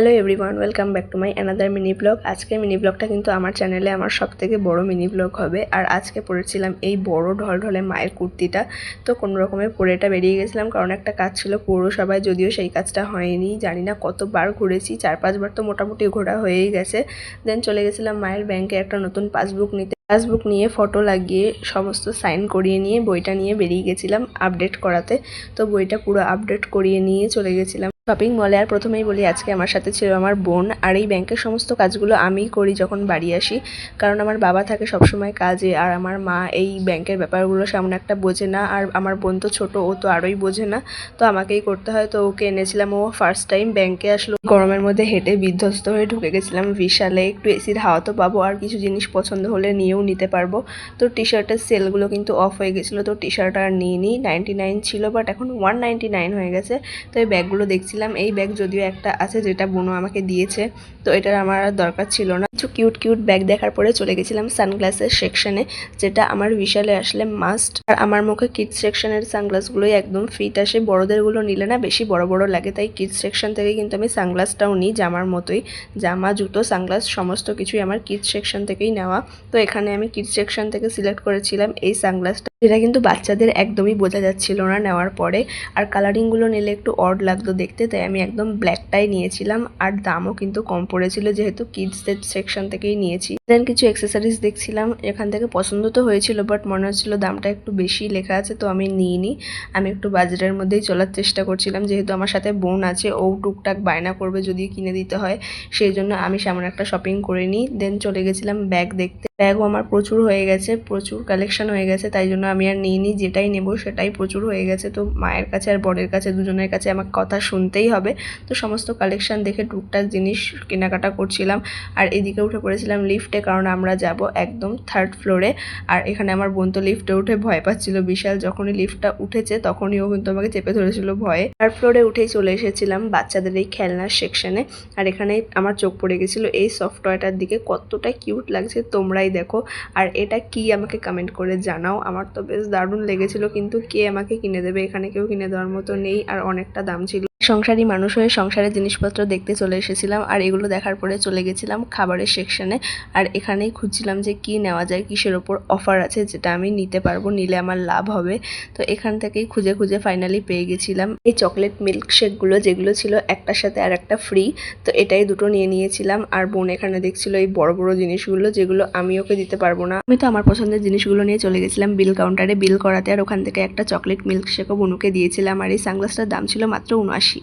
Hello everyone, welcome back to my another mini blog. আজকে mini ব্লগটা কিন্তু আমার চ্যানেলে আমার সবথেকে বড় মিনি ব্লগ হবে। আর আজকে পরেছিলাম এই বড় ঢলঢলে মায়ের কুর্তিটা। তো কোনো রকমে পরে এটা বেরিয়ে গেছিলাম, কারণ একটা কাজ ছিল পৌরসভায়, যদিও সেই কাজটা হয়নি। জানি না কতবার ঘুরেছি, 4-5 বার তো মোটামুটি ঘোরা হয়েই গেছে। দেন চলে গেছিলাম মায়ের ব্যাংকে একটা নতুন পাসবুক নিতে। পাসবুক নিয়ে ফটো লাগিয়ে সমস্ত সাইন করিয়ে নিয়ে বইটা নিয়ে বেরিয়ে গেছিলাম আপডেট করাতে। তো বইটা পুরো আপডেট করিয়ে নিয়ে চলে গেছিলাম শপিং মলে। আর প্রথমেই বলি, আজকে আমার সাথে ছিল আমার বোন। আর এই ব্যাংকের সমস্ত কাজগুলো আমিই করি যখন বাড়ি আসি, কারণ আমার বাবা থাকে সবসময় কাজে। আর আমার মা এই ব্যাংকের ব্যাপারগুলো সামনে একটা বোঝে না, আর আমার বোন তো ছোট, ও তো আরোই বোঝে না। তো আমাকেই করতে হয়। তো ওকে এনেছিলাম, ও ফার্স্ট টাইম ব্যাংকে আসলো। গরমের মধ্যে হেঁটে বিধ্বস্ত হয়ে ঢুকে গেছিলাম বিশালে। একটু এসির হাওয়া তো পাবো, আর কিছু জিনিস পছন্দ হলে নিয়েও নিতে পারবো। তো টি শার্টের সেলগুলো কিন্তু অফ হয়ে গেছিলো, তো টি শার্ট আর নিইনি। 99 ছিল, বাট এখন 199 হয়ে গেছে। তো এই ব্যাগগুলো দেখছিলাম। এই ব্যাগ যদিও একটা আছে যেটা বোনও আমাকে দিয়েছে, তো এটার আমার আর দরকার ছিল না। কিছু কিউট কিউট ব্যাগ দেখার পরে চলে গেছিলাম সানগ্লাসের সেকশনে, যেটা আমার বিশালে আসলে মাস্ট। আর আমার মুখে কিডস সেকশনের সানগ্লাসগুলোই একদম ফিট আসে, বড়দেরগুলো নিলে না বেশি বড় বড় লাগে। তাই কিডস সেকশন থেকে কিন্তু আমি সানগ্লাসটাও নিই জামার মতোই। জামা, জুতো, সানগ্লাস সমস্ত কিছুই আমার কিডস সেকশন থেকেই নেওয়া। তো এখানে আমি কিডস সেকশন থেকে সিলেক্ট করেছিলাম এই সানগ্লাসটা, যেটা কিন্তু বাচ্চাদের একদমই বোঝা যাচ্ছিল না নেওয়ার পরে। আর কালারিংগুলো নিলে একটু অড লাগতো দেখতে, তাই আমি একদম ব্ল্যাকটাই নিয়েছিলাম। আর দামও কিন্তু কম পড়েছিল, যেহেতু কিডসদের সেকশন থেকেই নিয়েছি। দেন কিছু অ্যাক্সেসরিজ দেখছিলাম, এখান থেকে পছন্দ তো হয়েছিল, বাট মনে হচ্ছিল দামটা একটু বেশি লেখা আছে, তো আমি নিইনি। আমি একটু বাজেটের মধ্যেই চলার চেষ্টা করছিলাম, যেহেতু আমার সাথে বোন আছে, ও টুকটাক বায়না করবে যদি কিনে দিতে হয়, সেই জন্য আমি সামনে একটা শপিং করে নিই। দেন চলে গেছিলাম ব্যাগ দেখতে। ব্যাগও আমার প্রচুর হয়ে গেছে, প্রচুর কালেকশন হয়ে গেছে, তাই জন্য আমি আর নিইনি। যেটাই নেব সেটাই প্রচুর হয়ে গেছে। তো মায়ের কাছে আর বরের কাছে দুজনের কাছে আমাকে কথা শুনতেই হবে। তো সমস্ত কালেকশন দেখে টুকটাক জিনিস কেনাকাটা করছিলাম। আর এদিকে উঠে পড়েছিলাম লিফটে, কারণ আমরা যাব একদম 3rd ফ্লোরে। আর এখানে আমার বোন তো লিফটে উঠে ভয় পাচ্ছিল বিশাল। যখনই লিফটটা উঠেছে তখনই ও কিন্তু আমাকে চেপে ধরেছিল ভয়ে। 3rd ফ্লোরে উঠেই চলে এসেছিলাম বাচ্চাদের এই খেলনার সেকশনে। আর এখানে আমার চোখ পড়ে গেছিলো এই সফট টয়টার দিকে, কতটা কিউট লাগছে তোমরাই দেখো। আর এটা কি আমাকে কমেন্ট করে জানাও। আমার তো বেশ দারুণ লেগেছিল, কিন্তু কে আমাকে কিনে দেবে, এখানে কেউ কিনে দেওয়ার মতো নেই, আর অনেকটা দাম ছিল। সংসারী মানুষ হয়ে সংসারের জিনিসপত্র দেখতে চলে এসেছিলাম। আর এগুলো দেখার পরে চলে গেছিলাম খাবারের সেকশনে। আর এখানেই খুঁজছিলাম যে কি নেওয়া যায়, কিসের ওপর অফার আছে যেটা আমি নিতে পারবো, নিলে আমার লাভ হবে। তো এখান থেকেই খুঁজে খুঁজে ফাইনালি পেয়ে গেছিলাম এই চকলেট মিল্কশেকগুলো, যেগুলো ছিল একটার সাথে আর একটা ফ্রি। তো এটাই দুটো নিয়ে নিয়েছিলাম। আর বোন এখানে দেখছিল এই বড় বড় জিনিসগুলো, যেগুলো আমি ওকে দিতে পারবো না। আমি তো আমার পছন্দের জিনিসগুলো নিয়ে চলে গেছিলাম বিল কাউন্টারে বিল করাতে। আর ওখান থেকে একটা চকলেট মিল্কশেকও বোনুকে দিয়েছিলাম। আর এই সানগ্লাসটার দাম ছিল মাত্র 79।